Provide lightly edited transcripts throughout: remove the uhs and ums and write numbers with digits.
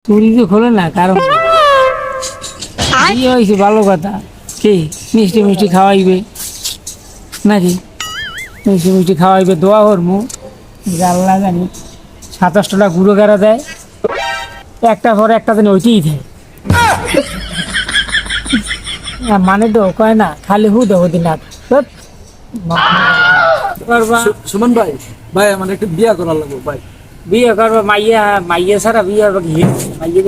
চুরি তো খোলে না কারণ বিয়ে হয়েছে ভালো কথা, কি মিষ্টি মিষ্টি খাওয়াইবে নাকি? মিষ্টি মিষ্টি খাওয়াইবে, দোয়া করবো আল্লাহ জানি 27টা গুঁড়ো গাড়া দেয়, একটা পরে একটা দিন ওইটাই দেয়। মানে তো কয় না খালি হু দেবো দিন সুমন ভাই, ভাই আমার একটা বিয়া করার লাগবে ভাই। বিয়ে করবো মাইয়া, মাইয়া ছাড়া বিয়ে হবে কি? মাইয়া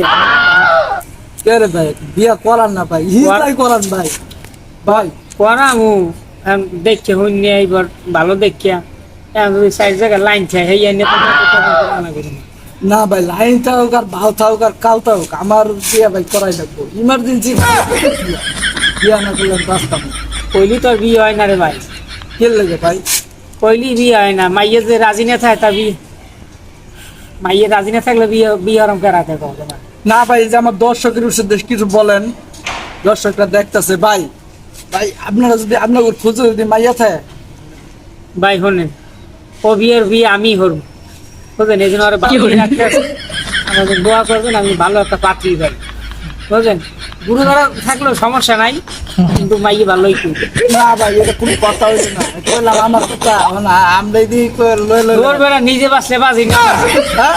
কে রে ভাই, বিয়া করার না ভাই, হিসাই করার ভাই। ভাই করামু দেখছে হইন নিয়ে এবার ভালো দেখিয়া যদি 4 জায়গায় লাইন চাই হেই এনে না ভাই, লাইন থাকুক আর ভাও থাকুক আর কাল থাকুক, আমার বিয়া ভাই করাই লাগবো ইমার্জেন্সি। বিয়া না করলে রাস্তা নেই। কইলি তোর বিয়ে হয় না রে ভাই, কে লাগে ভাই? কইলি বিয়ে হয় না, মাইয়ে যে রাজি না থাকে তা বিয়ে, মাইয়ে রাজি না থাকলে বিয়ে বিয়ে আরম করাতে কবে না। না ভাই, এই যে আমার দর্শকের উদ্দেশ্যে কিছু বলেন, দর্শকরা দেখতেছে ভাই। ভাই আপনারা যদি আপনার খুঁজে যদি মাইয়া থাকে, ভাই শোনেন, ও বিয়ের বিয়ে আমি করবো বুঝলেন, এই জন্য আমাদের দোয়া করবেন, আমি ভালো একটা পাত্রী ভাই বুঝলেন। গুরু ধরা থাকলেও সমস্যা নাই, কিন্তু মাইয়ে ভালোই করবে। না ভাই এটা কোনো কথা হইলো না, কইলাম আমার কথা আমরা এদিকে লয়ে লয়ে নিজে বাঁচলে বাজি না। হ্যাঁ